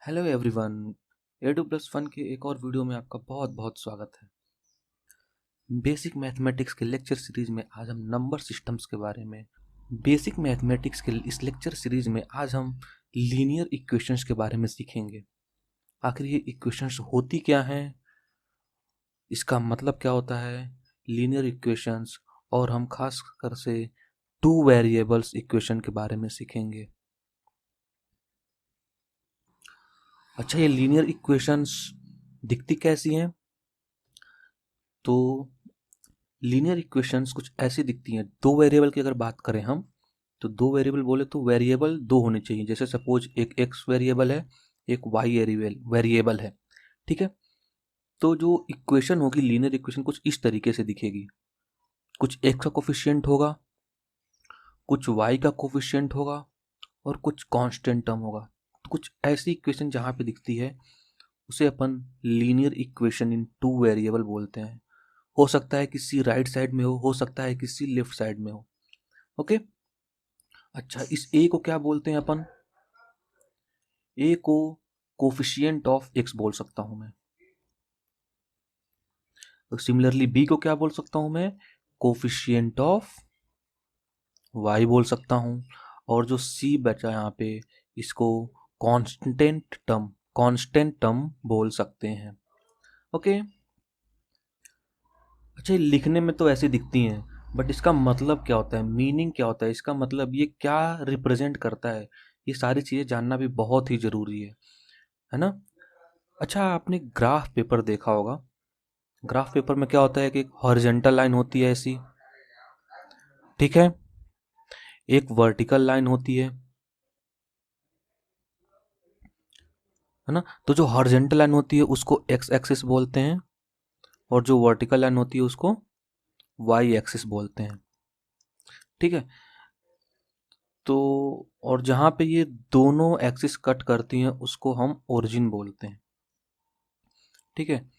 Hello everyone. A2 plus one के एक और वीडियो में आपका बहुत बहुत स्वागत है। बेसिक मैथमेटिक्स के लेक्चर सीरीज में आज हम नंबर सिस्टम्स के बारे में बेसिक मैथमेटिक्स के इस लेक्चर सीरीज में आज हम लीनियर इक्वेशंस के बारे में सीखेंगे। आखिर ये इक्वेशंस होती क्या हैं, इसका मतलब क्या होता है, लीनियर इक्वेशंस, और हम खास कर से टू वेरिएबल्स इक्वेशन के बारे में सीखेंगे। अच्छा, ये लीनियर इक्वेशंस दिखती कैसी हैं? तो लीनियर इक्वेशंस कुछ ऐसी दिखती हैं। दो वेरिएबल की अगर बात करें हम, तो दो वेरिएबल बोले तो वेरिएबल दो होने चाहिए। जैसे सपोज एक एक्स वेरिएबल है, एक वाई वेरिएबल है, ठीक है। तो जो इक्वेशन होगी, लीनियर इक्वेशन कुछ इस तरीके से दिखेगी। कुछ एक्स का कोफिशिएंट होगा, कुछ वाई का कोफिशिएंट होगा, और कुछ कांस्टेंट टर्म होगा। तो कुछ ऐसी इक्वेशन जहाँ पे दिखती है उसे अपन linear equation in two variable बोलते हैं। हो सकता है किसी राइट साइड में हो सकता है किसी लेफ्ट साइड में हो। ओके। अच्छा, इस ए को क्या बोलते हैं अपन? ए को कोफिशिएंट ऑफ एक्स बोल सकता हूं मैं। तो सिमिलरली बी को क्या बोल सकता हूं मैं? कोफिशिएंट ऑफ वाई बोल सकता हूं। और जो सी बचा यहाँ पे, इसको कांस्टेंट टर्म बोल सकते हैं। ओके। अच्छा, ये लिखने में तो ऐसी दिखती हैं, बट इसका मतलब क्या होता है, मीनिंग क्या होता है, इसका मतलब ये क्या रिप्रेजेंट करता है, ये सारी चीज़ें जानना भी बहुत ही ज़रूरी है ना। अच्छा, आपने ग्राफ पेपर देखा होगा। ग्राफ पेपर में क्या होता है कि एक हॉरिजॉन्टल लाइन होती है ऐसी, ठीक है, एक वर्टिकल लाइन होती है ना। तो जो हॉरिजॉन्टल लाइन होती है उसको एक्स एक्सिस बोलते हैं, और जो वर्टिकल लाइन होती है उसको वाई एक्सिस बोलते हैं, ठीक है। तो और जहाँ पे ये दोनों एक्सिस कट करती हैं उसको हम ओरिजिन बोलते हैं, ठीक है।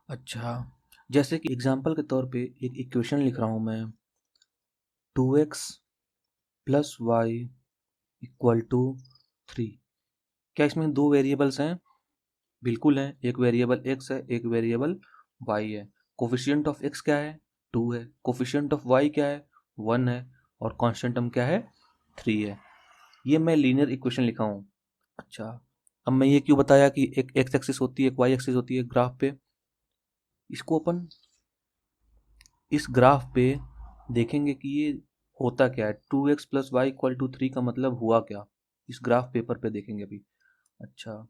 अच्छा, जैसे कि एग्जांपल के तौर पे एक इक्वेशन लिख रहा हूँ मैं, 2x plus y equal to 3। क्या इसमें दो वेरिएबल्स हैं? बिल्कुल हैं। एक वेरिएबल x है, एक वेरिएबल y है। कोफिशिएंट ऑफ x क्या है? 2 है। कोफिशिएंट ऑफ y क्या है? 1 है। और कांस्टेंट टर्म क्या है? 3 है। ये मैं लीनियर इक्वेशन लिखा हूँ। अच्छा, अब मैं ये क्यों बताया कि एक एक्स एक्सिस होती है, एक वाई एक्सिस होती है ग्राफ पे? इसको अपन इस ग्राफ पे देखेंगे कि ये होता क्या है। 2x plus y equal to 3 का मतलब हुआ क्या, इस ग्राफ पेपर पे देखेंगे अभी। अच्छा,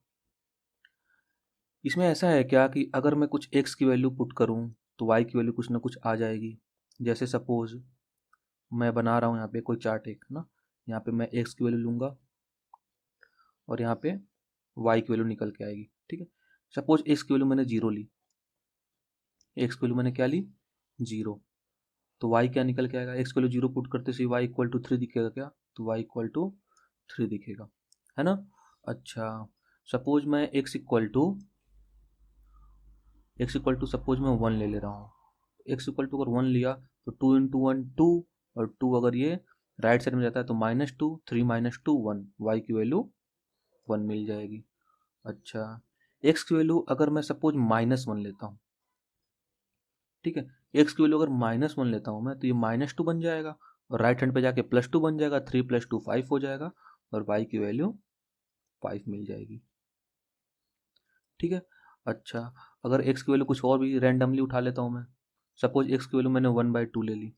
इसमें ऐसा है क्या कि अगर मैं कुछ x की वैल्यू पुट करूं तो y की वैल्यू कुछ ना कुछ आ जाएगी। जैसे सपोज मैं बना रहा हूँ यहाँ पे कोई चार्ट एक ना, यहाँ पे मैं x की वैल्यू लूंगा और यहाँ पे y की वैल्यू निकल के आएगी, ठीक है। सपोज x की वैल्यू मैंने जीरो ली, x की वैल्यू मैंने क्या ली? जीरो। तो y क्या निकल के आएगा? x की वैल्यू जीरो पुट करते से y इक्वल टू 3 दिखेगा क्या? तो y इक्वल टू 3 दिखेगा, है ना। अच्छा, सपोज मैं x इक्वल टू सपोज मैं 1 ले रहा हूँ। x इक्वल टू अगर 1 लिया तो 2 इंटू वन 2, और 2 अगर ये राइट साइड में जाता है तो -2, 3 - 2 1, y की वैल्यू 1 मिल जाएगी। अच्छा, x की वैल्यू अगर मैं सपोज -1 लेता हूँ, ठीक है, x की वैल्यू अगर -1 लेता हूँ मैं तो ये -2 बन जाएगा, और राइट हैंड पे जाके +2 बन जाएगा, 3 + 2 5 हो जाएगा, और y की वैल्यू 5 मिल जाएगी, ठीक है। अच्छा, अगर x की वैल्यू कुछ और भी रैंडमली उठा लेता हूँ मैं, सपोज x की वैल्यू मैंने 1/2 ले ली,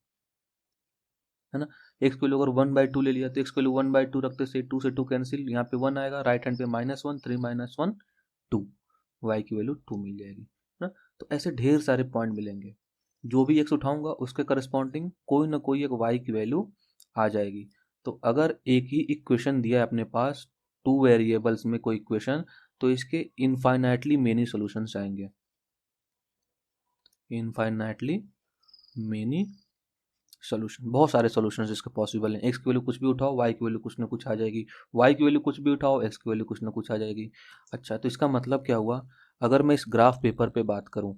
है ना। x की वैल्यू अगर 1/2 ले लिया तो x की वैल्यू 1/2 रखते से 2 से 2 कैंसिल, यहाँ पे 1 आएगा, राइट हैंड पे -1, 3 - 1 2, y की वैल्यू 2 मिल जाएगी, है ना। तो ऐसे ढेर सारे पॉइंट मिलेंगे, जो भी x उठाऊंगा उसके करस्पॉन्डिंग कोई ना कोई एक y की वैल्यू आ जाएगी। तो अगर एक ही इक्वेशन दिया है अपने पास, टू वेरिएबल्स में कोई इक्वेशन, तो इसके इनफाइनाइटली मेनी सॉल्यूशंस आएंगे। इनफाइनाइटली मेनी सॉल्यूशन, बहुत सारे सॉल्यूशंस इसके पॉसिबल हैं। एक्स की वैल्यू कुछ भी उठाओ, वाई की वैल्यू कुछ ना कुछ आ जाएगी, वाई की वैल्यू कुछ भी उठाओ, एक्स की वैल्यू कुछ ना कुछ आ जाएगी। अच्छा, तो इसका मतलब क्या हुआ? अगर मैं इस ग्राफ पेपर पे बात करूं,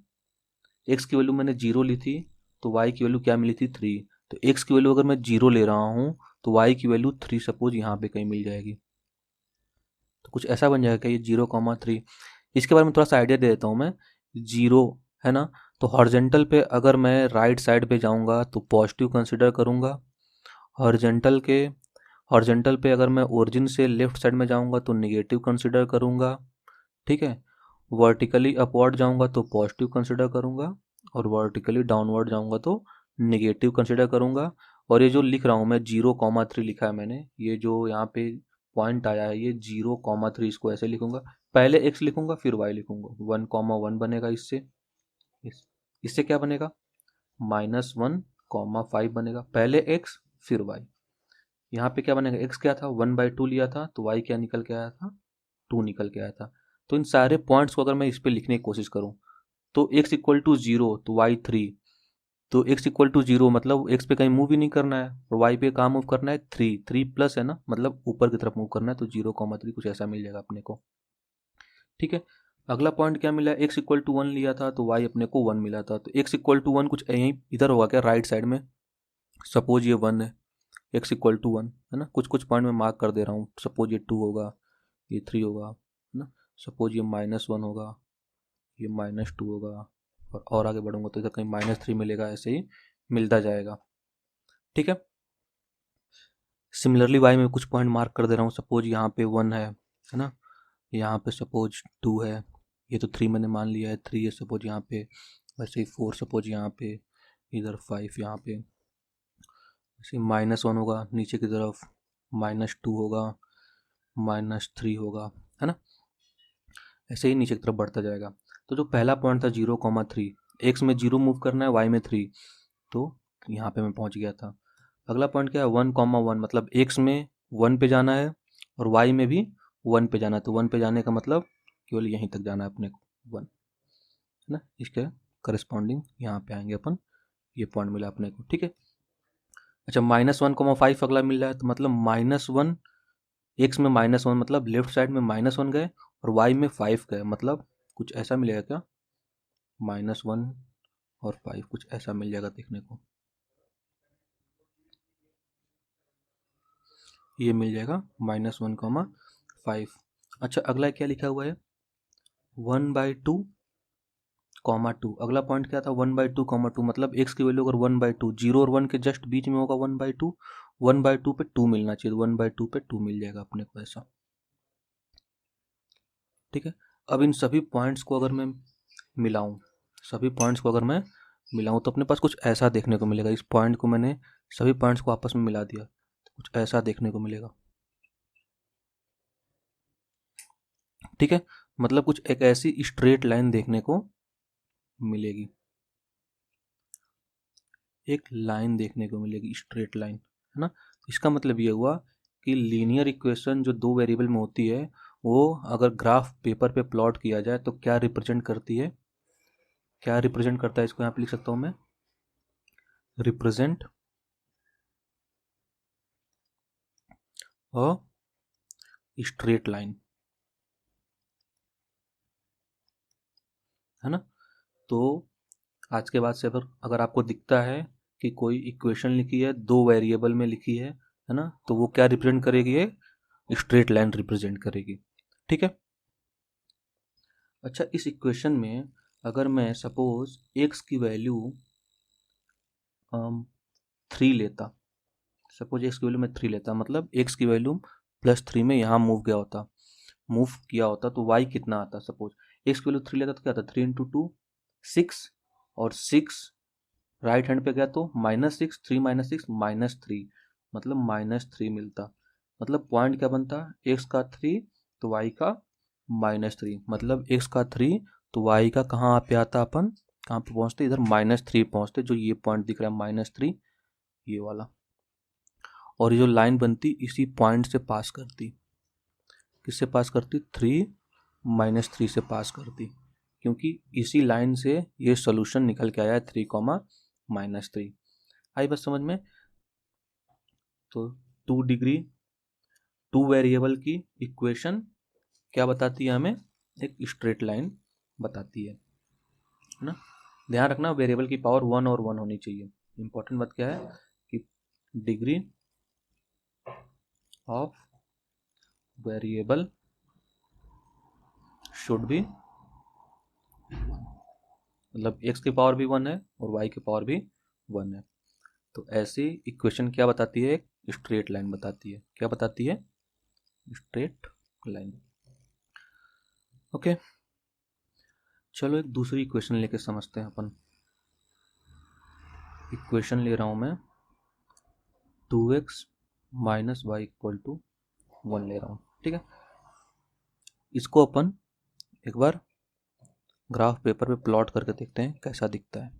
एक्स की वैल्यू मैंने जीरो ली थी, तो वाई की वैल्यू क्या मिली थी? 3। तो एक्स की वैल्यू अगर मैं जीरो ले रहा हूँ तो वाई की वैल्यू 3 सपोज यहाँ पे कहीं मिल जाएगी। तो कुछ ऐसा बन जाएगा कि ये 0,3। इसके बारे में थोड़ा सा आइडिया दे देता हूँ मैं। 0 है ना, तो हॉरिजेंटल पे अगर मैं राइट साइड पे जाऊँगा तो पॉजिटिव कंसिडर करूँगा। हॉरिजेंटल पे अगर मैं ओरिजिन से लेफ्ट साइड में जाऊँगा तो निगेटिव कंसिडर करूँगा। ठीक है, वर्टिकली अपवर्ड जाऊँगा तो पॉजिटिव कंसिडर करूँगा, और वर्टिकली डाउनवर्ड जाऊँगा तो निगेटिव कंसिडर करूँगा। और ये जो लिख रहा हूँ मैं 0,3 लिखा है मैंने, ये जो यहाँ पे पॉइंट आया है ये 0,3, इसको ऐसे लिखूंगा। पहले x लिखूंगा फिर y लिखूंगा। 1,1 बनेगा इससे। इससे क्या बनेगा, -1,5 बनेगा। पहले x फिर y। यहाँ पे क्या बनेगा, x क्या था 1/2 लिया था, तो y क्या निकल के आया था, 2 निकल के आया था। तो इन सारे पॉइंट्स को अगर मैं इस पे लिखने की कोशिश करूँ तो x इक्वल टू 0 तो y 3, तो x इक्वल टू 0 मतलब x पे कहीं मूव ही नहीं करना है, और y पे कहाँ मूव करना है, 3 प्लस है ना, मतलब ऊपर की तरफ मूव करना है, तो 0,3 कुछ ऐसा मिल जाएगा अपने को। ठीक है, अगला पॉइंट क्या मिला, x इक्वल टू 1 लिया था तो y अपने को 1 मिला था, तो x इक्वल टू 1 कुछ यहीं इधर होगा क्या, राइट साइड में। सपोज ये 1 है, x इक्वल टू 1 है ना, कुछ कुछ पॉइंट में मार्क कर दे रहा हूँ। सपोज ये 2 होगा, ये 3 होगा है ना, सपोज ये -1 होगा, ये -2 होगा, और आगे बढ़ूंगा तो इधर कहीं -3 मिलेगा, ऐसे ही मिलता जाएगा। ठीक है, सिमिलरली y में कुछ पॉइंट मार्क कर दे रहा हूँ। सपोज यहाँ पे 1 है ना, यहाँ पे सपोज 2 है, ये तो 3 मैंने मान लिया है, 3 है सपोज यहाँ पे, वैसे ही 4 सपोज यहाँ पे, इधर 5 यहाँ पे, ऐसे -1 होगा नीचे की तरफ, -2 होगा, -3 होगा, है ना, ऐसे ही नीचे की तरफ बढ़ता जाएगा। तो जो पहला पॉइंट था 0,3, एक्स में 0 मूव करना है, वाई में 3, तो यहाँ पे मैं पहुँच गया था। अगला पॉइंट क्या है 1,1, मतलब एक्स में 1 पे जाना है और वाई में भी 1 पे जाना है, तो 1 पे जाने का मतलब केवल यहीं तक जाना है अपने को, 1 है ना। इसके करस्पॉन्डिंग यहाँ पे आएंगे अपन, ये पॉइंट मिला अपने को। ठीक है, अच्छा -1,5 अगला मिल रहा है, तो मतलब -1, एक्स में -1 मतलब लेफ्ट साइड में -1 गए और वाई में 5 गए, मतलब कुछ ऐसा मिलेगा क्या, -1 और 5 कुछ ऐसा मिल जाएगा देखने को, ये मिल जाएगा -1,5। अच्छा अगला क्या लिखा हुआ है 1/2, 2। अगला पॉइंट क्या था 1/2, 2, मतलब x की वैल्यू अगर 1/2, 0 और 1 के जस्ट बीच में होगा 1/2, 1/2 पे 2 मिलना चाहिए, 1/2 पे 2 मिल जाएगा अपने को ऐसा। ठीक है, अब इन सभी पॉइंट्स को अगर मैं मिलाऊं, सभी पॉइंट्स को अगर मैं मिलाऊं तो अपने पास कुछ ऐसा देखने को मिलेगा। इस पॉइंट को मैंने सभी पॉइंट्स को आपस में मिला दिया तो कुछ ऐसा देखने को मिलेगा। ठीक है, मतलब कुछ एक ऐसी स्ट्रेट लाइन देखने को मिलेगी, एक लाइन देखने को मिलेगी, स्ट्रेट लाइन, है ना। इसका मतलब ये हुआ कि लीनियर इक्वेशन जो दो वेरिएबल में होती है वो अगर ग्राफ पेपर पे प्लॉट किया जाए तो क्या रिप्रेजेंट करती है, क्या रिप्रेजेंट करता है, इसको यहाँ पे लिख सकता हूँ मैं, रिप्रेजेंट अ स्ट्रेट लाइन, है ना। तो आज के बाद से अगर आपको दिखता है कि कोई इक्वेशन लिखी है दो वेरिएबल में लिखी है ना, तो वो क्या रिप्रेजेंट करेगी, ये स्ट्रेट लाइन रिप्रेजेंट करेगी। ठीक है, अच्छा इस इक्वेशन में अगर मैं सपोज x की वैल्यू 3 लेता, सपोज x की वैल्यू मैं 3 लेता, मतलब x की वैल्यू +3 में यहाँ मूव किया होता तो y कितना आता, सपोज x की वैल्यू 3 लेता तो क्या आता, 3 × 2 6, और 6 राइट हैंड पे गया तो -6, 3 - 6 -3, मतलब -3 मिलता। मतलब पॉइंट क्या बनता, x का 3 तो y का -3, मतलब x का 3 तो y का कहाँ पे आता, अपन कहाँ पे पहुँचते, इधर -3 पहुँचते, जो ये पॉइंट दिख रहा है -3, ये वाला। और ये जो लाइन बनती इसी पॉइंट से पास करती, किससे पास करती, 3 - 3 से पास करती, क्योंकि इसी लाइन से ये सोल्यूशन निकल के आया 3, आई बस समझ में। तो 2 डिग्री 2 वेरिएबल की इक्वेशन क्या बताती है हमें, एक स्ट्रेट लाइन बताती है ना। ध्यान रखना वेरिएबल की पावर 1 और 1 होनी चाहिए। इंपॉर्टेंट बात क्या है कि degree of variable should be, मतलब x की पावर भी 1 है और y की पावर भी 1 है। तो ऐसी इक्वेशन क्या बताती है? एक स्ट्रेट लाइन बताती है। क्या बताती है? Straight line. ओके, चलो एक दूसरी इक्वेशन लेके समझते हैं अपन। इक्वेशन ले रहा हूं मैं 2x minus y equal to 1 ले रहा हूं, ठीक है। इसको अपन एक बार ग्राफ पेपर पे प्लॉट करके देखते हैं कैसा दिखता है।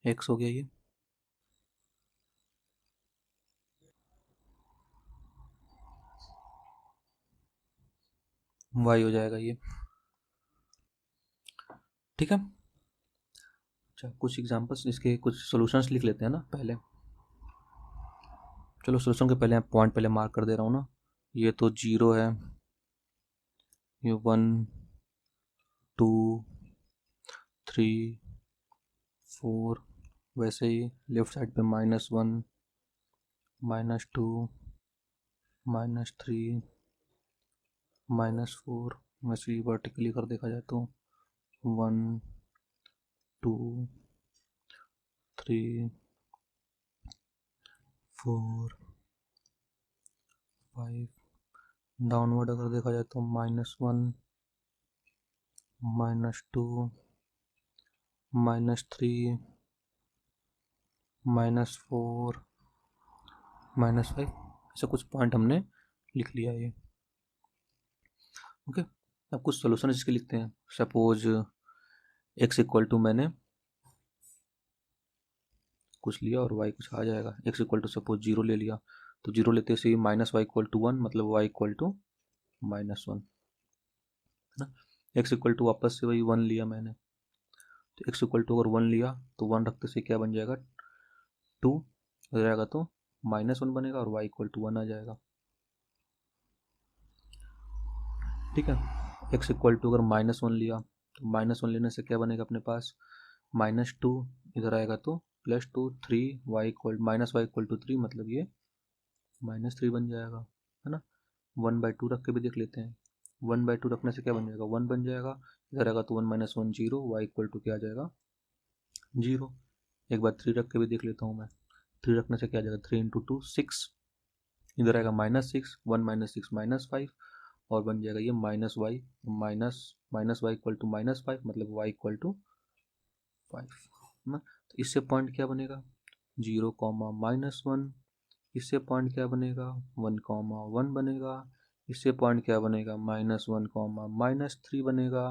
x हो गया ये, y हो जाएगा ये, ठीक है। अच्छा, कुछ एग्जांपल्स, इसके कुछ सॉल्यूशंस लिख लेते हैं ना पहले। चलो सॉल्यूशन के पहले पॉइंट पहले मार्क कर दे रहा हूँ ना। ये तो 0 है, ये 1 2 3 4, वैसे ही लेफ्ट साइड पे -1 -2 -3 -4, वैसे ही वर्टिकली कर देखा जाए तो 1 2 3 4 5, डाउनवर्ड अगर देखा जाए तो -1 -2 -3 -4 -5, ऐसा कुछ पॉइंट हमने लिख लिया ये। ओके, अब कुछ सोल्यूशन इसके लिखते हैं। सपोज x इक्वल टू मैंने कुछ लिया और y कुछ आ जाएगा। x इक्वल टू सपोज 0 ले लिया, तो 0 लेते से -y इक्वल टू 1, मतलब y इक्वल टू -1 है ना। x इक्वल टू वापस से वही 1 लिया मैंने, तो x इक्वल टू अगर 1 लिया तो 1 रखते से क्या बन जाएगा? 2 हो जाएगा, तो -1 बनेगा और y इक्वल टू 1 आ जाएगा, ठीक है। x इक्वल टू अगर -1 लिया तो -1 लेने से क्या बनेगा अपने पास? -2 इधर आएगा तो +2 3 y इक्वल टू 3, मतलब ये -3 बन जाएगा, है ना। 1/2 रख के भी देख लेते हैं। 1/2 रखने से क्या बन जाएगा? 1 बन जाएगा, इधर आएगा तो 1 - 1 0, y इक्वल टू क्या आ जाएगा? 0। एक बार 3 रख के भी देख लेता हूँ मैं। 3 रखने से क्या आ जाएगा? 3 × 2 6, इधर आएगा -6, 1 - 6 -5, और बन जाएगा ये -y, minus y equal to -5, मतलब y इक्वल टू 5 ना। तो इससे पॉइंट क्या बनेगा? 0, -1। इससे पॉइंट क्या बनेगा? 1, 1 बनेगा। इससे पॉइंट क्या बनेगा? -1, -3 बनेगा।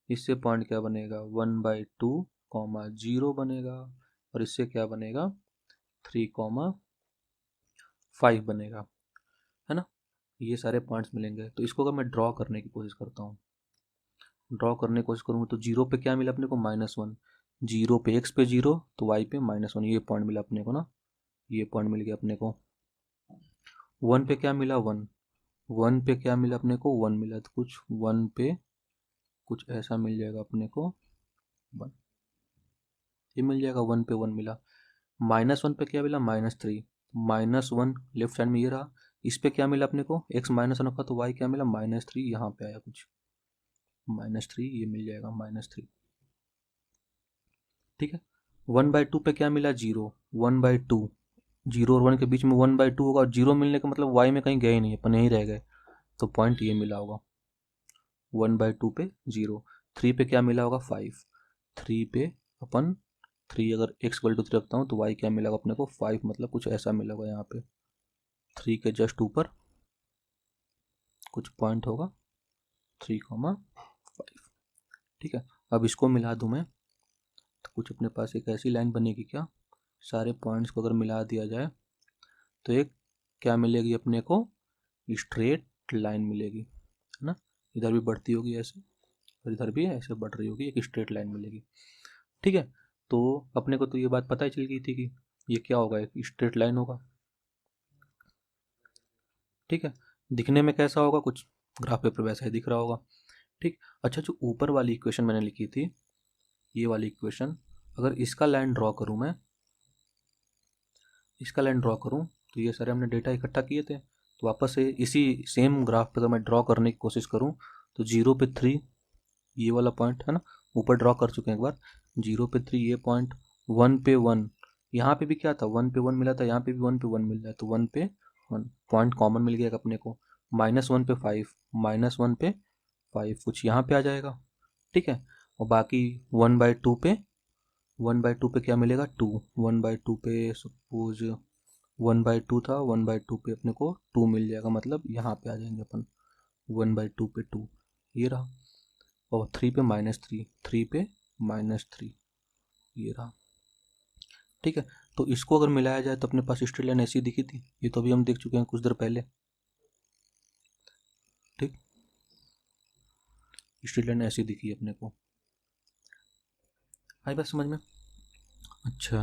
इससे पॉइंट क्या बनेगा? 1/2, 0 बनेगा। और इससे क्या बनेगा? 3, 5 बनेगा, है ना। ये सारे पॉइंट्स मिलेंगे। तो इसको अगर मैं ड्रॉ करने की कोशिश करता हूँ, ड्रॉ करने की कोशिश करूँगा तो 0 पे क्या मिला अपने को? -1। 0 पे x पे 0, तो y पे -1, ये पॉइंट मिला अपने को ना, ये पॉइंट मिल गया अपने को। 1 पे क्या मिला? 1। 1 पे क्या मिला अपने को? 1 मिला, तो कुछ 1 पे कुछ ऐसा मिल जाएगा अपने को 1, ये मिल जाएगा। 1 पे 1 मिला। -1 पे क्या मिला? -3। -1 लेफ्ट साइड में ये रहा। इस पे क्या मिला अपने को? x -1 का, तो y क्या मिला? -3, यहाँ पे आया कुछ -3, ये मिल जाएगा -3, ठीक है। 1/2 पे क्या मिला? 0। 1/2, 0 और 1 के बीच में 1/2 होगा, और 0 मिलने का मतलब y में कहीं गए ही नहीं, अपन यहीं रह गए, तो पॉइंट ये मिला होगा 1/2 पे 0। 3 पे क्या मिला होगा? 5। 3 पे अपन 3 अगर x इक्वल टू 3 रखता हूँ तो y क्या मिला अपने को? 5, मतलब कुछ ऐसा मिला होगा यहाँ पे। 3 के जस्ट ऊपर कुछ पॉइंट होगा 3, 5, ठीक है। अब इसको मिला दूँ मैं तो कुछ अपने पास एक ऐसी लाइन बनेगी, क्या सारे पॉइंट्स को अगर मिला दिया जाए तो एक क्या मिलेगी अपने को? स्ट्रेट लाइन मिलेगी, है ना। इधर भी बढ़ती होगी ऐसे और इधर भी ऐसे बढ़ रही होगी, एक स्ट्रेट लाइन मिलेगी, ठीक है। तो अपने को तो ये बात पता ही चल गई थी कि ये क्या होगा? एक स्ट्रेट लाइन होगा, ठीक है। दिखने में कैसा होगा? कुछ ग्राफ पेपर वैसा ही दिख रहा होगा, ठीक। अच्छा, जो ऊपर वाली इक्वेशन मैंने लिखी थी, ये वाली इक्वेशन, अगर इसका लाइन ड्रॉ करूं मैं, इसका लाइन ड्रॉ करूं, तो ये सारे हमने डेटा इकट्ठा किए थे, तो वापस से इसी सेम ग्राफ पे अगर मैं ड्रॉ करने की कोशिश करूँ तो 0 पे 3 ये वाला पॉइंट है ना, ऊपर ड्रॉ कर चुके हैं एक बार, 0 पे 3 ये पॉइंट, 1 पे 1, यहाँ पे भी क्या था 1 पे 1 मिला था, यहाँ पे भी 1 पे 1 मिल रहा है, तो 1 पे 1 पॉइंट कॉमन मिल गया अपने को। -1 पे 5, -1 पे 5 कुछ यहाँ पे आ जाएगा, ठीक है। और बाकी 1/2 पे 1/2 पे क्या मिलेगा 2, 1/2 पे सपोज 1/2 था, 1/2 पे अपने को 2 मिल जाएगा, मतलब यहाँ पे आ जाएंगे अपन 1/2 पे 2 ये रहा। और 3 पे -3, 3 पे -3 ये रहा, ठीक है। तो इसको अगर मिलाया जाए तो अपने पास स्ट्रेट लाइन ऐसी दिखी थी, ये तो अभी हम देख चुके हैं कुछ देर पहले, ठीक। स्ट्रेट लाइन ऐसी दिखी अपने को, आई बात समझ में? अच्छा,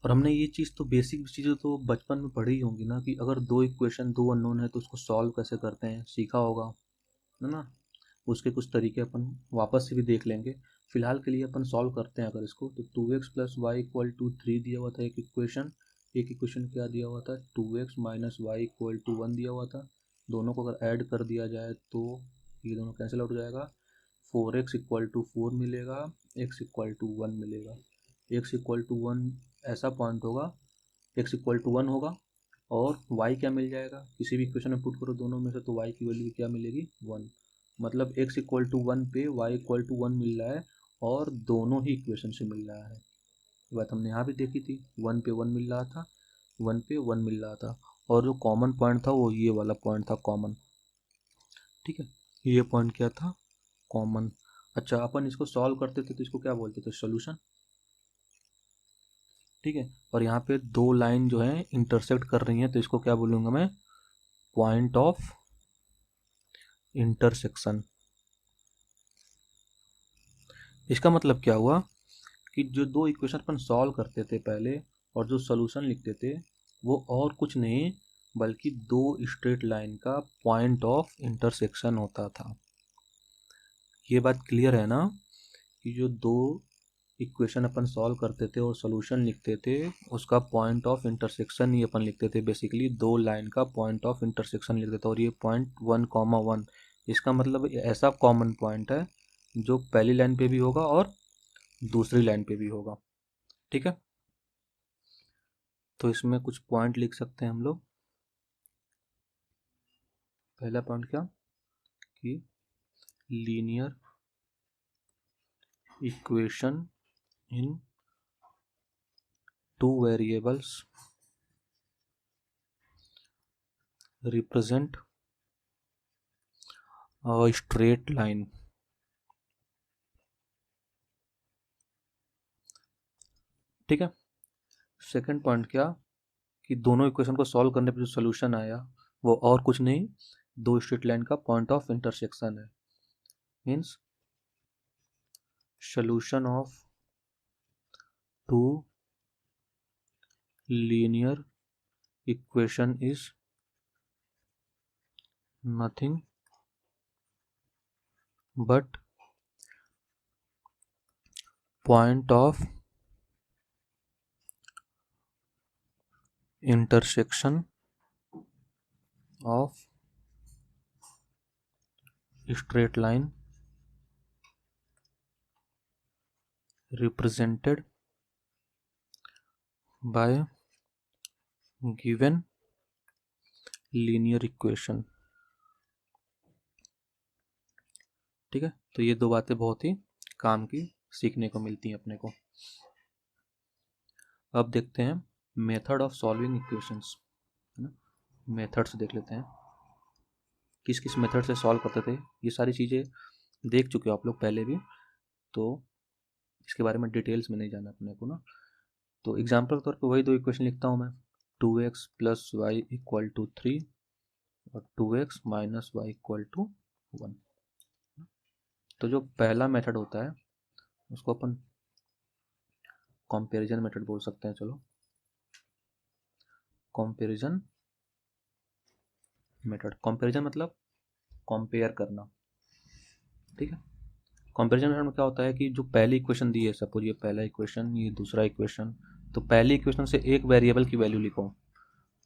और हमने ये चीज़ तो बेसिक चीज़ें तो बचपन में पढ़ी ही होंगी ना, कि अगर दो इक्वेशन दो अननोन है तो उसको सॉल्व कैसे करते हैं, सीखा होगा, है ना। उसके कुछ तरीके अपन वापस से भी देख लेंगे। फिलहाल के लिए अपन सॉल्व करते हैं अगर इसको, तो 2x + y = 3 दिया हुआ था एक इक्वेशन, एक इक्वेशन क्या दिया हुआ था 2x - y = 1 दिया हुआ था। दोनों को अगर ऐड कर दिया जाए तो ये दोनों कैंसिल आउट हो जाएगा, 4x = 4 मिलेगा, x = 1 मिलेगा। x = 1 ऐसा पॉइंट होगा, x = 1 होगा, और y क्या मिल जाएगा, किसी भी इक्वेशन में पुट करो दोनों में से तो y की वैल्यू क्या मिलेगी 1, मतलब x = 1 पे y = 1 मिल रहा है, और दोनों ही इक्वेशन से मिल रहा है। ये बात हमने यहाँ भी देखी थी, 1 पे 1 मिल रहा था, 1 पे 1 मिल रहा था, और जो कॉमन पॉइंट था वो ये वाला पॉइंट था कॉमन, ठीक है। ये पॉइंट क्या था कॉमन। अच्छा, अपन इसको सॉल्व करते थे तो इसको क्या बोलते थे सोल्यूशन, ठीक है। और यहाँ पे दो लाइन जो है इंटरसेक्ट कर रही हैं तो इसको क्या बोलूँगा मैं, पॉइंट ऑफ इंटरसेक्शन। इसका मतलब क्या हुआ कि जो दो इक्वेशन अपन सॉल्व करते थे पहले और जो सोल्यूशन लिखते थे वो और कुछ नहीं बल्कि दो स्ट्रेट लाइन का पॉइंट ऑफ इंटरसेक्शन होता था। ये बात क्लियर है ना, कि जो दो इक्वेशन अपन सॉल्व करते थे और सोल्यूशन लिखते थे उसका पॉइंट ऑफ इंटरसेक्शन ही अपन लिखते थे, बेसिकली दो लाइन का पॉइंट ऑफ इंटरसेक्शन लिखते थे। और ये पॉइंट 1, 1, इसका मतलब ऐसा कॉमन पॉइंट है जो पहली लाइन पे भी होगा और दूसरी लाइन पे भी होगा, ठीक है। तो इसमें कुछ पॉइंट लिख सकते हैं हम लोग। पहला पॉइंट क्या, कि linear equation in two variables represent a straight line, ठीक है। सेकंड पॉइंट क्या, कि दोनों इक्वेशन को सॉल्व करने पर जो सोल्यूशन आया वो और कुछ नहीं दो स्ट्रेट लाइन का पॉइंट ऑफ इंटरसेक्शन है, means solution of two linear equation is nothing but point of intersection of straight line represented by given linear equation, ठीक है। तो ये दो बातें बहुत ही काम की सीखने को मिलती हैं अपने को। अब देखते हैं मेथड ऑफ सॉल्विंग इक्वेशंस, है ना। मेथड्स देख लेते हैं, किस किस मेथड से सॉल्व करते थे, ये सारी चीज़ें देख चुके हो आप लोग पहले भी, तो इसके बारे में डिटेल्स में नहीं जाना अपने को ना। तो एग्जाम्पल के तौर पे वही दो इक्वेशन लिखता हूँ मैं, 2x + y = 3 और 2x - y = 1। तो जो पहला मेथड होता है उसको अपन कंपैरिजन मेथड बोल सकते हैं, चलो कंपैरिजन मेथड। कंपैरिजन मतलब कंपेयर करना, ठीक है। कंपैरिजन मेथड में क्या होता है कि जो पहली इक्वेशन दी है, सपोज ये पहला इक्वेशन ये दूसरा इक्वेशन, तो पहली इक्वेशन से एक वेरिएबल की वैल्यू लिखो,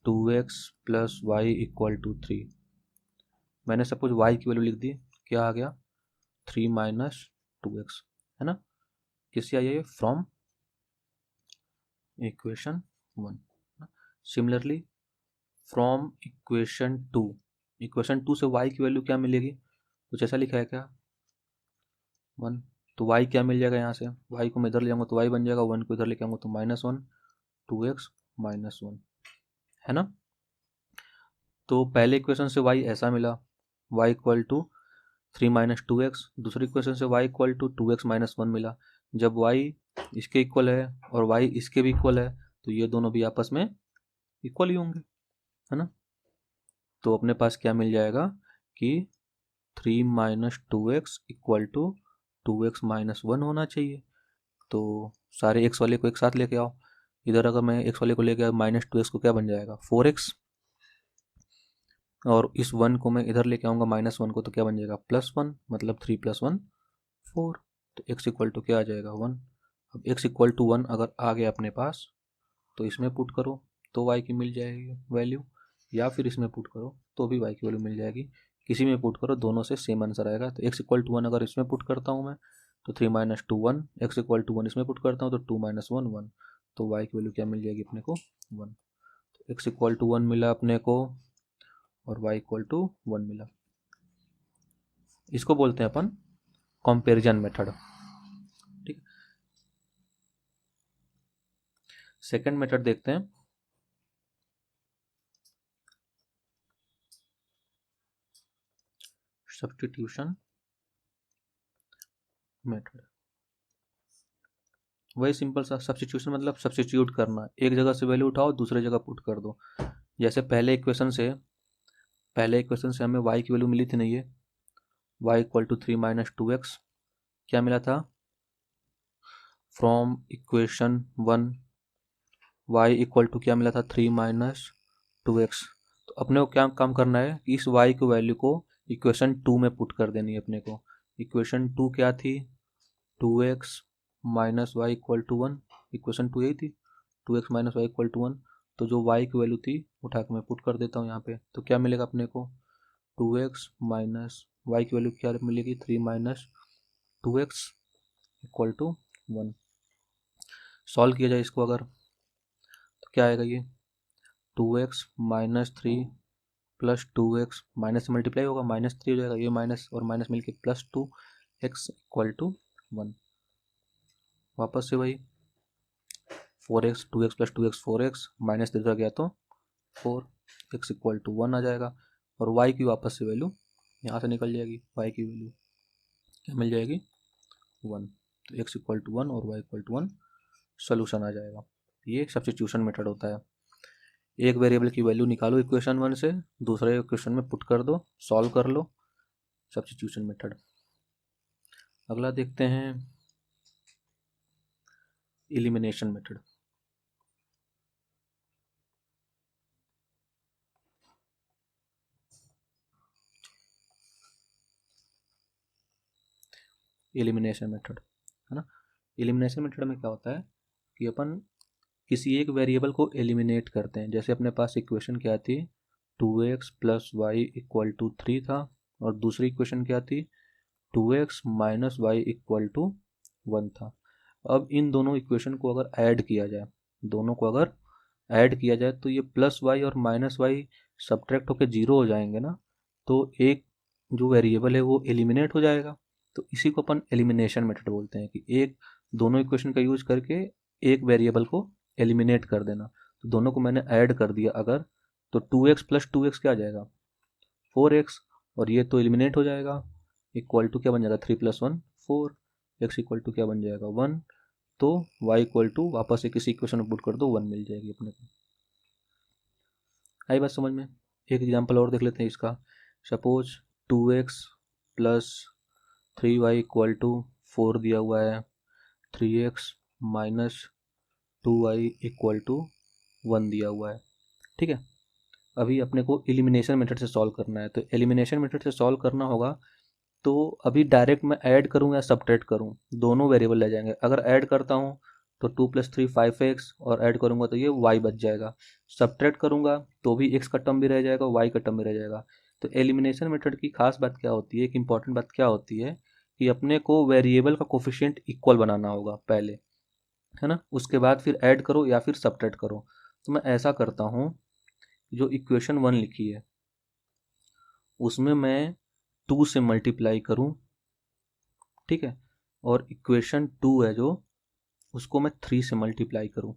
2x plus y equal to 3। मैंने सपोज y की वैल्यू लिख दी, क्या आ गया 3 माइनस 2x, है ना। किससे आई है, from equation 1। Similarly from equation two से y की वैल्यू क्या मिलेगी, कुछ ऐसा लिखा है क्या 1। तो y क्या मिल जाएगा, यहाँ से y को मैं इधर ले जाऊँगा तो y बन जाएगा, 1 को इधर लेके आऊँगा तो -1, 2x -1, है ना। तो पहले इक्वेशन से y ऐसा मिला, y equal to 3 minus 2x, दूसरी इक्वेशन से y equal to 2x minus 1 मिला। जब y इसके इक्वल है और y इसके भी इक्वल है तो ये दोनों भी आपस में इक्वल ही होंगे, है ना। तो अपने पास क्या मिल जाएगा कि 3 minus 2x equal to 2x minus 1 होना चाहिए। तो सारे x वाले को एक साथ लेके आओ, इधर अगर मैं x वाले को लेके आया -2x को क्या बन जाएगा 4x, और इस 1 को मैं इधर लेके आऊँगा -1 को तो क्या बन जाएगा +1, मतलब 3 + 1 4। तो x इक्वल टू क्या आ जाएगा 1। अब x इक्वल टू 1 अगर आ गया अपने पास तो इसमें पुट करो तो y की मिल जाएगी वैल्यू, या फिर इसमें पुट करो तो भी y की वैल्यू मिल जाएगी। किसी में पुट करो, दोनों से सेम आंसर आएगा। तो x इक्वल टू 1 अगर इसमें पुट करता हूँ मैं तो 3 माइनस 2 1, x इक्वल टू 1 इसमें पुट करता हूँ तो 2 माइनस 1 1, तो y की वैल्यू क्या मिल जाएगी अपने को 1। तो x इक्वल टू 1 मिला अपने को और y इक्वल टू 1 मिला। इसको बोलते हैं अपन कंपैरिजन मेथड, ठीक है। सेकंड मेथड देखते हैं, सब्स्टिट्यूशन मेथड। वही सिंपल सा सब्स्टिट्यूशन मतलब सब्स्टिट्यूट करना, एक जगह से वैल्यू उठाओ दूसरे जगह पुट कर दो। जैसे पहले इक्वेशन से हमें y की वैल्यू मिली थी नहीं, ये y equal to 3 minus 2x, क्या मिला था from equation 1 y equal to क्या मिला था 3 माइनस 2x। तो अपने को क्या काम करना है कि इस y की वैल्यू को इक्वेशन 2 में पुट कर देनी है अपने को। इक्वेशन 2 क्या थी 2x minus y equal to 1, equation 2 यही थी 2x minus y equal to 1। तो जो y की वैल्यू थी उठा के मैं पुट कर देता हूँ यहाँ पे, तो क्या मिलेगा अपने को 2x माइनस वाई की वैल्यू क्या मिलेगी 3 minus 2x equal to 1। Solve किया जाए इसको अगर तो क्या आएगा, ये 2x minus 3 plus 2x minus से मल्टीप्लाई होगा -3 हो जाएगा, ये माइनस और माइनस मिलके +2x इक्वल टू 1। वापस से वही 4x 2x plus 2x 4x minus इधर गया तो 4x इक्वल टू 1 आ जाएगा, और y की वापस से वैल्यू यहाँ से निकल जाएगी, y की वैल्यू क्या मिल जाएगी 1। तो x इक्वल टू 1 और y इक्वल टू 1 सोल्यूशन आ जाएगा। ये सब्स्टिट्यूशन मेथड होता है। एक वेरिएबल की वैल्यू निकालो इक्वेशन 1 से, दूसरे इक्वेशन में पुट कर दो, सॉल्व कर लो, सब्स्टिट्यूशन मेथड। अगला देखते हैं एलिमिनेशन मेथड। एलिमिनेशन मेथड, है ना। एलिमिनेशन मेथड में क्या होता है कि अपन किसी एक वेरिएबल को एलिमिनेट करते हैं। जैसे अपने पास इक्वेशन क्या थी 2x plus y equal to 3 था, और दूसरी इक्वेशन क्या थी 2x minus y equal to 1 था। अब इन दोनों इक्वेशन को अगर ऐड किया जाए, तो ये प्लस वाई और माइनस वाई सब्ट्रैक्ट होकर 0 हो जाएंगे ना, तो एक जो वेरिएबल है वो एलिमिनेट हो जाएगा। तो इसी को अपन एलिमिनेशन मेथड बोलते हैं कि एक दोनों इक्वेशन का यूज करके एक वेरिएबल को एलिमिनेट कर देना। तो दोनों को मैंने ऐड कर दिया अगर, तो 2x प्लस 2x क्या आ जाएगा 4x, और ये तो एलिमिनेट हो जाएगा, इक्वल टू क्या बन जाएगा 3 + 1 4, x इक्वल टू क्या बन जाएगा 1। तो y इक्वल टू वापस से किसी इक्वेशन में पुट कर दो 1 मिल जाएगी अपने को। आई बात समझ में। एक एग्जांपल और देख लेते हैं इसका। Suppose 2x plus 3y equal to 4 दिया हुआ है, 3x minus 2y equal to 1 दिया हुआ है, ठीक है। अभी अपने को एलिमिनेशन मेथड से सॉल्व करना है। तो एलिमिनेशन मेथड से सॉल्व करना होगा तो अभी डायरेक्ट मैं ऐड करूँ या सब्ट्रैक्ट करूँ, दोनों वेरिएबल ले जाएंगे। अगर ऐड करता हूँ तो 2 + 3 5x और ऐड करूँगा तो ये y बच जाएगा। सब्ट्रैक्ट करूँगा तो भी x का टर्म भी रह जाएगा, y का टर्म भी रह जाएगा। तो एलिमिनेशन मेथड की खास बात क्या होती है, एक इंपॉर्टेंट बात क्या होती है कि अपने को वेरिएबल का कोफिशिएंट इक्वल बनाना होगा पहले, है ना, उसके बाद फिर ऐड करो या फिर सब्ट्रैक्ट करो। तो मैं ऐसा करता हूँ, जो इक्वेशन 1 लिखी है उसमें मैं 2 से मल्टीप्लाई करूँ, ठीक है, और इक्वेशन 2 है जो उसको मैं 3 से मल्टीप्लाई करूँ।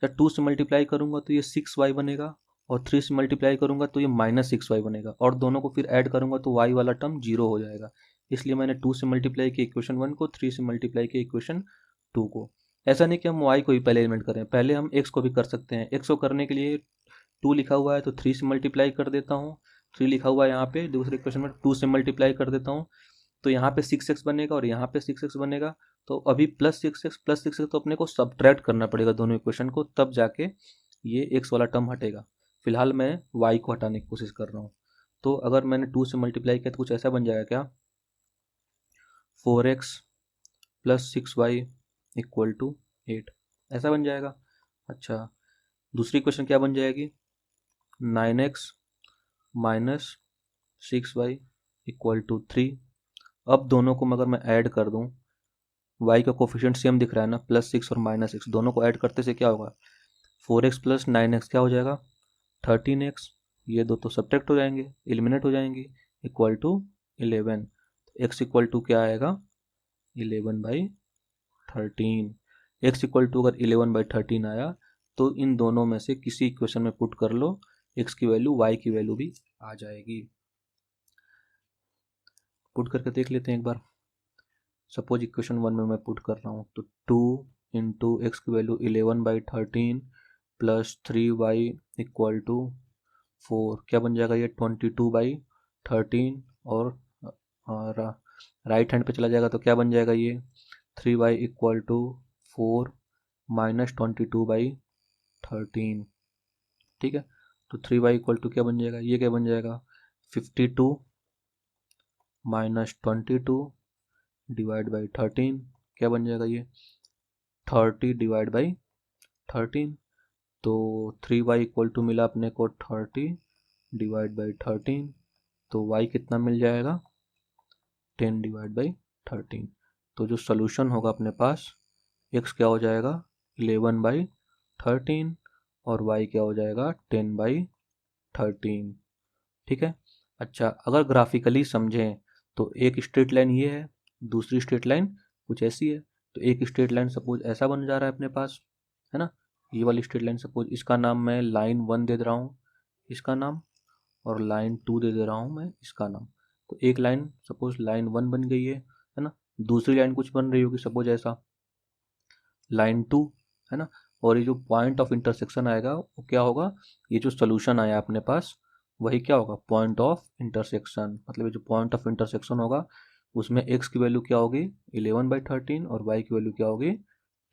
जब 2 से मल्टीप्लाई करूँगा तो ये 6y बनेगा, और 3 से मल्टीप्लाई करूँगा तो ये -6y बनेगा, और दोनों को फिर ऐड करूँगा तो y वाला टर्म 0 हो जाएगा। इसलिए मैंने 2 से मल्टीप्लाई किया इक्वेशन 1 को, 3 से मल्टीप्लाई किया इक्वेशन 2 को। ऐसा नहीं कि हम y को ही पहले एलिमेंट करें, पहले हम x को भी कर सकते हैं। x को करने के लिए 2 लिखा हुआ है तो 3 से मल्टीप्लाई कर देता हूँ, 3 लिखा हुआ है यहाँ पे दूसरे इक्वेशन में, 2 से मल्टीप्लाई कर देता हूँ, तो यहाँ पे 6x बनेगा और यहाँ पे 6x बनेगा। तो अभी +6x तो अपने को सब्ट्रैक्ट करना पड़ेगा दोनों इक्वेशन को, तब जाके ये x वाला टर्म हटेगा। फिलहाल मैं y को हटाने की कोशिश कर रहा हूँ। तो अगर मैंने 2 से मल्टीप्लाई किया तो कुछ ऐसा बन जाएगा क्या, 4x + 6y = 8, ऐसा बन जाएगा। अच्छा, दूसरी इक्वेशन क्या बन जाएगी, 9x - 6y = 3। अब दोनों को अगर मैं ऐड कर दूं, y का कोफिशिएंट सेम दिख रहा है ना, +6 और -6, दोनों को ऐड करते से क्या होगा, 4x + 9x क्या हो जाएगा, 13x। ये दो तो सब्ट्रैक्ट हो जाएंगे, एलिमिनेट हो जाएंगे, =11। x = क्या आएगा, 11/13। x अगर 11/13 आया तो इन दोनों में से किसी इक्वेशन में पुट कर लो, x की वैल्यू y की वैल्यू भी आ जाएगी। पुट करके देख लेते हैं एक बार। सपोज इक्वेशन 1 में मैं पुट कर रहा हूँ तो 2 × x की वैल्यू 11/13 + 3y = 4, क्या बन जाएगा ये 22/13, और राइट हैंड पे चला जाएगा तो क्या बन जाएगा ये 3y = 4 - 22/13, ठीक है। तो 3y = क्या बन जाएगा, ये क्या बन जाएगा 52 - 22 / 13, क्या बन जाएगा ये 30 / 13। तो 3y = मिला अपने को 30 / 13, तो y कितना मिल जाएगा 10 / 13। तो जो सोल्यूशन होगा अपने पास, x क्या हो जाएगा 11/13 और y क्या हो जाएगा 10/13, ठीक है। अच्छा, अगर ग्राफिकली समझें तो एक स्ट्रेट लाइन ये है, दूसरी स्ट्रेट लाइन कुछ ऐसी है। तो एक स्ट्रेट लाइन सपोज ऐसा बन जा रहा है अपने पास, है ना, ये वाली स्ट्रेट लाइन सपोज इसका नाम मैं लाइन 1 दे रहा हूँ, इसका नाम, और लाइन 2 दे रहा हूँ मैं इसका नाम। तो एक लाइन सपोज लाइन 1 बन गई है ना, दूसरी लाइन कुछ बन रही होगी सपोज ऐसा लाइन 2, है ना, और ये जो पॉइंट ऑफ इंटरसेक्शन आएगा वो क्या होगा, ये जो सोल्यूशन आया अपने पास वही क्या होगा पॉइंट ऑफ इंटरसेक्शन। मतलब ये जो पॉइंट ऑफ इंटरसेक्शन होगा उसमें x की वैल्यू क्या होगी 11/13 और y की वैल्यू क्या होगी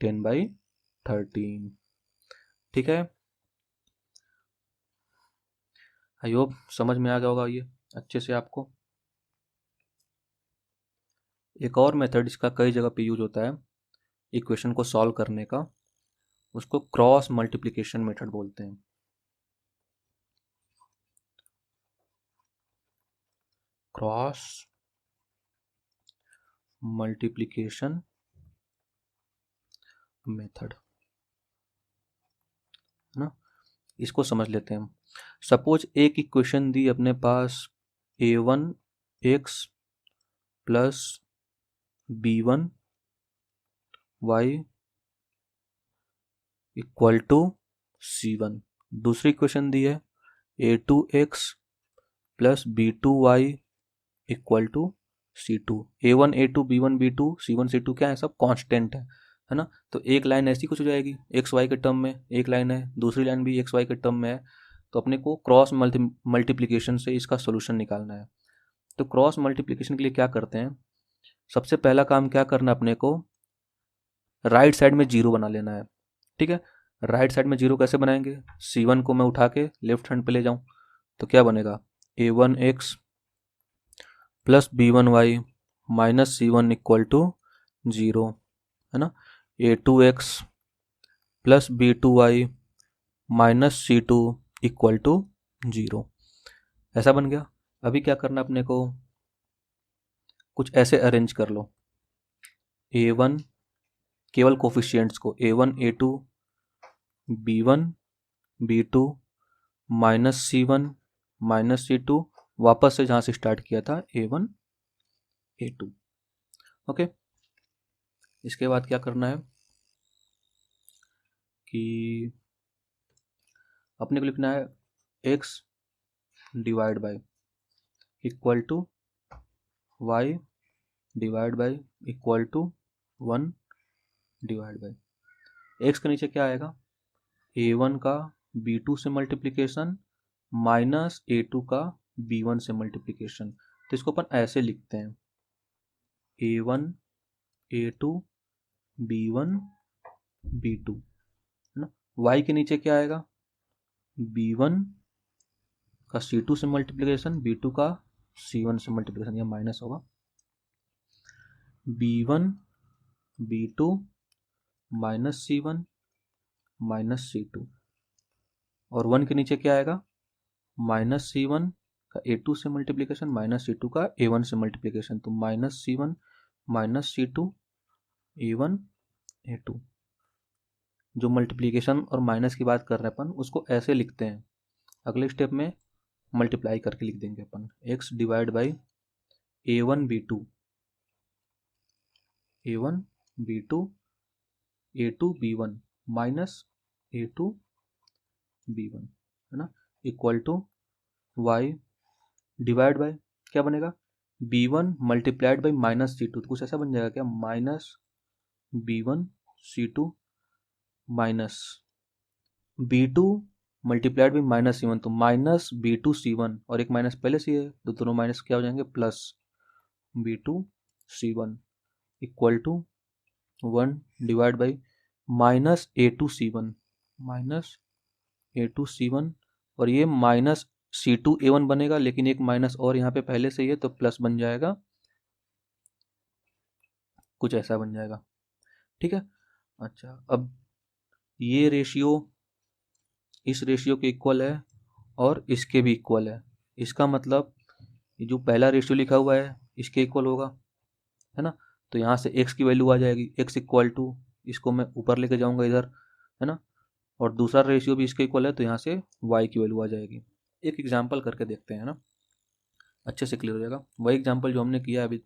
10/13, ठीक है। आई होप समझ में आ गया होगा ये अच्छे से आपको। एक और मेथड इसका कई जगह पे यूज होता है इक्वेशन को सॉल्व करने का, उसको क्रॉस मल्टीप्लिकेशन मेथड बोलते हैं। क्रॉस मल्टीप्लिकेशन मेथड, है ना, इसको समझ लेते हैं हम। सपोज एक इक्वेशन दी अपने पास a1x + b1y = c1। दूसरी इक्वेशन दी है a2x + b2y = c2। a1 a2 b1 b2 c1 c2 क्या है, सब कांस्टेंट है ना। तो एक लाइन ऐसी कुछ हो जाएगी एक्स वाई के टर्म में, एक लाइन है, दूसरी लाइन भी एक्स वाई के टर्म में है। तो अपने को क्रॉस मल्टीप्लिकेशन से इसका सोल्यूशन निकालना है। तो क्रॉस मल्टीप्लिकेशन के लिए क्या करते हैं, सबसे पहला काम क्या करना है अपने को, राइट साइड में जीरो बना लेना है, ठीक है। राइट साइड में जीरो कैसे बनाएंगे, c1 को मैं उठा के लेफ्ट हैंड पे ले जाऊं तो क्या बनेगा a1x + b1y - c1 = 0, है ना। A2x plus B2y minus C2 equal to 0। ऐसा बन गया। अभी क्या करना अपने को, कुछ ऐसे अरेंज कर लो A1, केवल कोफिशिएंट्स को A1 A2 B1 B2 minus C1 minus C2, वापस से जहाँ से स्टार्ट किया था A1 A2। ओके, इसके बाद क्या करना है कि अपने को लिखना है x divide by equal to y divide by equal to 1 divide by x के नीचे क्या आएगा, A1 का B2 से मल्टीप्लिकेशन माइनस A2 का B1 से मल्टीप्लिकेशन। तो इसको अपन ऐसे लिखते हैं A1 A2 B1 B2, है ना। y के नीचे क्या आएगा, B1 का C2 से मल्टीप्लिकेशन B2 का C1 से मल्टीप्लिकेशन, यह माइनस होगा B1 B2 minus C1 minus C2, और 1 के नीचे क्या आएगा, माइनस C1 का A2 से मल्टीप्लिकेशन माइनस C2 का A1 से मल्टीप्लिकेशन, तो minus C1 minus C2 A1 A2। जो मल्टीप्लिकेशन और माइनस की बात कर रहे हैं अपन, उसको ऐसे लिखते हैं, अगले स्टेप में मल्टीप्लाई करके लिख देंगे अपन x divide by A1 B2 A1 B2 A2 B1 minus A2 B1, है ना, equal to y divide by क्या बनेगा, B1 multiplied by minus C2, तो कुछ ऐसा बन जाएगा क्या, minus B1 C2 minus B2 multiplied by minus C1, तो माइनस B2 C1, और एक माइनस पहले से है तो दोनों माइनस क्या हो जाएंगे, plus B2 C1 equal to 1 divide by minus A2 C1 minus A2 C1, और ये माइनस C2 A1 बनेगा, लेकिन एक माइनस और यहाँ पे पहले से ही है तो प्लस बन जाएगा, कुछ ऐसा बन जाएगा। ठीक है, अच्छा अब ये रेशियो इस रेशियो के इक्वल है और इसके भी इक्वल है, इसका मतलब ये जो पहला रेशियो लिखा हुआ है इसके इक्वल होगा, है ना। तो यहाँ से x की वैल्यू आ जाएगी, x इक्वल टू, इसको मैं ऊपर लेके जाऊंगा इधर, है ना, और दूसरा रेशियो भी इसके इक्वल है तो यहाँ से y की वैल्यू आ जाएगी। एक एग्जाम्पल करके देखते हैं ना, अच्छे से क्लियर हो जाएगा। वही एग्जाम्पल जो हमने किया अभी,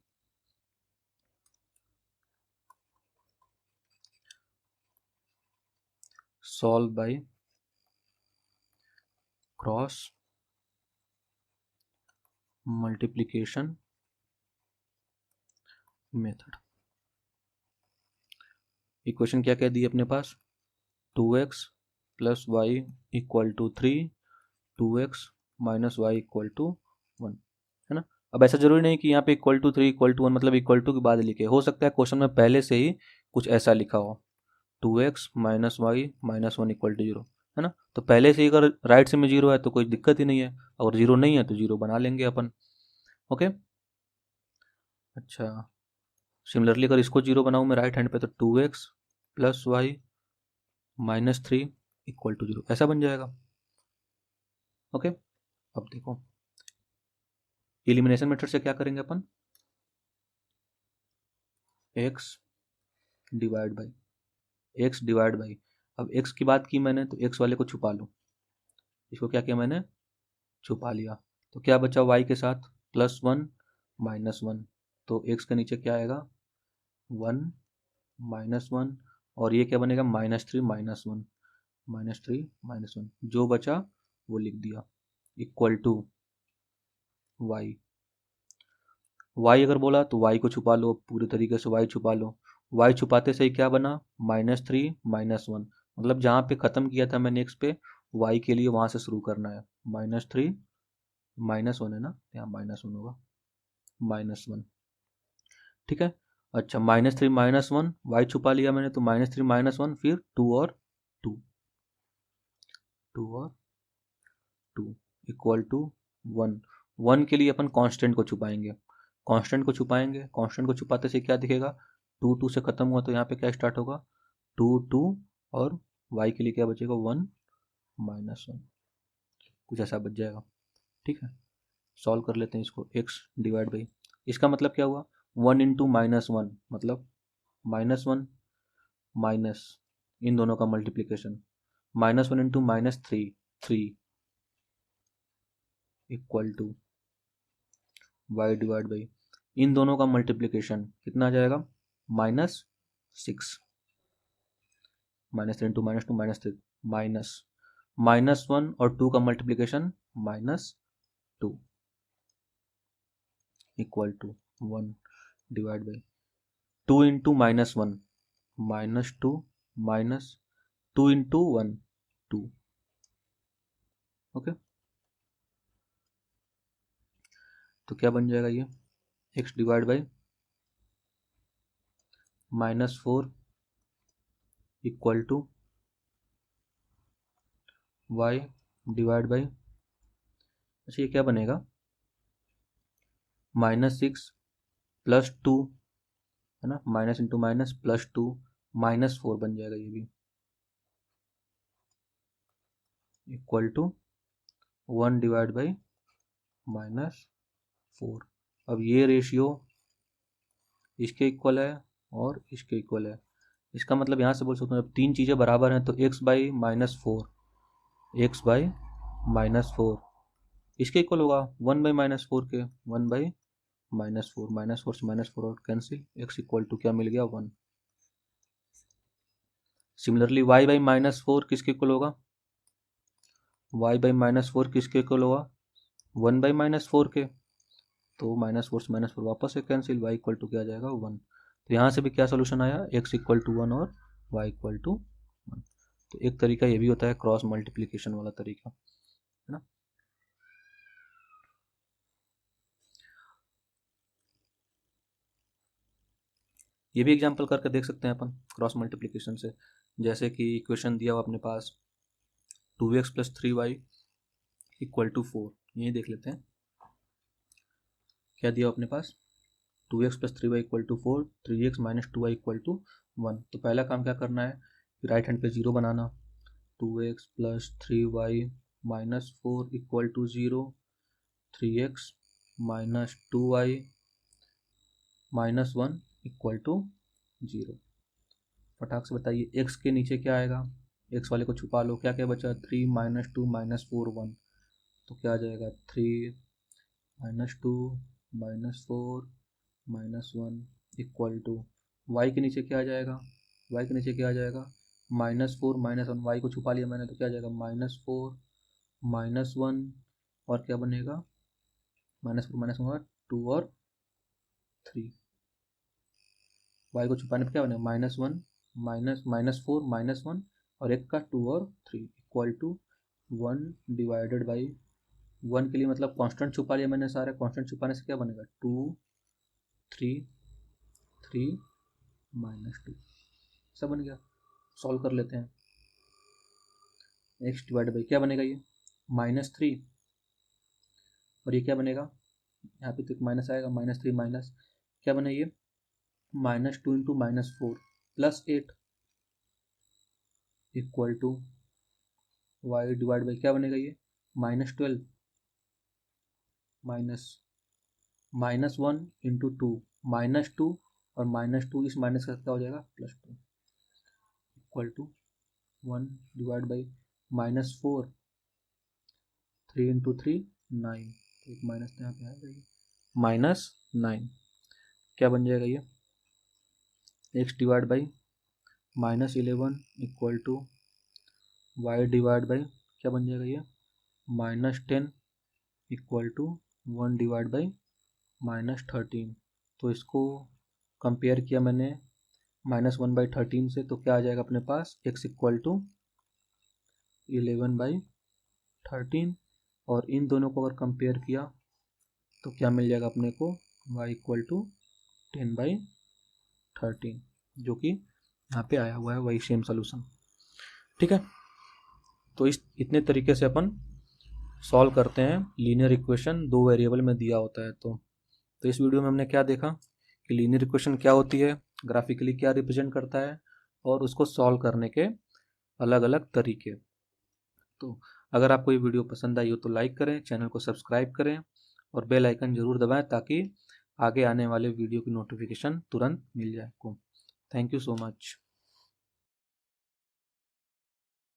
solve by cross multiplication method. Equation क्या कह दी अपने पास, 2x plus y equal to 3, 2x minus y equal to 1, है ना। अब ऐसा जरूरी नहीं कि यहाँ पे इक्वल टू 3 इक्वल टू 1 मतलब इक्वल टू के बाद लिखे, हो सकता है क्वेश्चन में पहले से ही कुछ ऐसा लिखा हो, 2x minus y minus 1 equal to 0, है ना। तो पहले से ही अगर राइट से में 0 है तो कोई दिक्कत ही नहीं है, अगर 0 नहीं है तो 0 बना लेंगे अपन। ओके, अच्छा सिमिलरली अगर इसको 0 बनाऊँ मैं राइट हैंड पे, तो 2x plus y minus 3 equal to 0, ऐसा बन जाएगा। ओके, अब देखो एलिमिनेशन मेथड से क्या करेंगे अपन, x डिवाइड बाई, अब x की बात की मैंने तो x वाले को छुपा लो, इसको क्या किया मैंने, छुपा लिया, तो क्या बचा y के साथ, प्लस 1 माइनस 1, तो x के नीचे क्या आएगा, 1 माइनस 1, और ये क्या बनेगा, माइनस 3 माइनस 1, माइनस 3 माइनस 1, जो बचा वो लिख दिया, इक्वल टू y। y अगर बोला तो y को छुपा लो, पूरे तरीके से y छुपा लो, y छुपाते से ही क्या बना, माइनस 3 माइनस 1, मतलब जहाँ पे ख़त्म किया था मैंने x पे, y के लिए वहाँ से शुरू करना है, माइनस 3 माइनस 1, है ना, यहाँ माइनस 1 होगा, माइनस 1। ठीक है, अच्छा माइनस 3 माइनस 1, y छुपा लिया मैंने, तो माइनस 3 माइनस 1, फिर 2 और 2 और 2 इक्वल टू 1। 1 के लिए अपन कांस्टेंट को छुपाएंगे, कांस्टेंट को छुपाते से क्या दिखेगा, 2 2 से खत्म हुआ तो यहाँ पे क्या स्टार्ट होगा, 2 और y के लिए क्या बचेगा 1 -1, कुछ ऐसा बच जाएगा। ठीक है, सॉल्व कर लेते हैं इसको। x डिवाइड बाई, इसका मतलब क्या हुआ 1 इंटू -1 मतलब -1 माइनस इन दोनों का multiplication -1 into -3 equal to y divide by इन दोनों का मल्टीप्लिकेशन कितना आ जाएगा -6 -3 इंटू -2 -3 -1 और 2 का multiplication -2 equal to 1 divide by 2 into -1 -2 -2 into 1 2। Okay, तो क्या बन जाएगा ये x divide by -4 equal to y divide by, अच्छा ये क्या बनेगा -6 +2 है ना, माइनस इंटू माइनस +2 -4 बन जाएगा ये भी इक्वल टू 1 डिवाइड बाई -4। अब ये रेशियो इसके इक्वल है और इसके इक्वल है, इसका मतलब यहाँ से बोल सकते हैं जब तीन चीज़ें बराबर हैं तो x बाई -4 इसके इक्वल होगा 1 बाई -4 के 1 बाई -4 -4 से -4 और कैंसिल, x इक्वल टू क्या मिल गया 1। सिमिलरली y बाई -4 किसके इक्वल होगा y बाई -4 किसके इक्वल होगा 1 बाई -4 के, तो -4 से -4 वापस से कैंसिल, y इक्वल टू क्या आ जाएगा 1। तो यहाँ से भी क्या सोल्यूशन आया x इक्वल टू 1 और y इक्वल टू 1। तो एक तरीका ये भी होता है क्रॉस मल्टीप्लिकेशन वाला तरीका, है ना। ये भी एग्जांपल करके देख सकते हैं अपन क्रॉस मल्टीप्लिकेशन से, जैसे कि इक्वेशन दिया हुआ अपने पास 2x + 3y इक्वल टू 4, ये देख लेते हैं क्या दिया अपने पास 2x + 3y equal to 4, 3x - 2y equal to 1। तो पहला काम क्या करना है राइट हैंड पे 0 बनाना, 2x + 3y - 4 equal to 0, 3x - 2y -1 equal to 0। फटाक से बताइए x के नीचे क्या आएगा, x वाले को छुपा लो, क्या क्या बचा 3 - 2 -4 1, तो क्या आ जाएगा 3 - 2 -4 -1 इक्वल टू y के नीचे क्या आ जाएगा, y के नीचे क्या आ जाएगा -4 -1, y को छुपा लिया मैंने तो क्या आ जाएगा -4 -1 और क्या बनेगा -4 -1 2 और 3, y को छुपाने पर क्या बनेगा -1 -4 -1 और एक का 2 और 3 इक्वल टू 1 डिवाइडेड बाई 1 के लिए मतलब कांस्टेंट छुपा लिया मैंने, सारे कांस्टेंट छुपाने से क्या बनेगा 2 3 3 -2 सब बन गया। सॉल्व कर लेते हैं, x डिवाइड बाई क्या बनेगा ये -3 और ये क्या बनेगा यहाँ पे तो एक माइनस आएगा -3 माइनस क्या बने ये -2 into -4 +8 equal to y divide by क्या बनेगा ये -12 -1 इंटू 2 -2 और -2 इस माइनस का क्या हो जाएगा +2 equal to 1 divide by -4 3 into 3 9, तो एक माइनस यहाँ पे आएगा ये -9, क्या बन जाएगा ये x divide by -11 equal to y divide by क्या बन जाएगा ये -10 इक्वल टू 1 डिवाइड बाई -13। तो इसको कंपेयर किया मैंने -1/13 से, तो क्या आ जाएगा अपने पास x इक्वल टू 11/13 और इन दोनों को अगर कंपेयर किया तो क्या मिल जाएगा अपने को y इक्वल टू 10/13, जो कि यहाँ पे आया हुआ है वही सेम सोल्यूशन। ठीक है, तो इस इतने तरीके से अपन सॉल्व करते हैं लीनियर इक्वेशन, 2 वेरिएबल में दिया होता है। तो इस वीडियो में हमने क्या देखा कि लीनियर इक्वेशन क्या होती है, ग्राफिकली क्या रिप्रेजेंट करता है और उसको सॉल्व करने के अलग अलग तरीके। तो अगर आपको ये वीडियो पसंद आई हो तो लाइक करें, चैनल को सब्सक्राइब करें और बेल आइकन जरूर दबाएं ताकि आगे आने वाले वीडियो की नोटिफिकेशन तुरंत मिल जाए आपको। Thank you so much.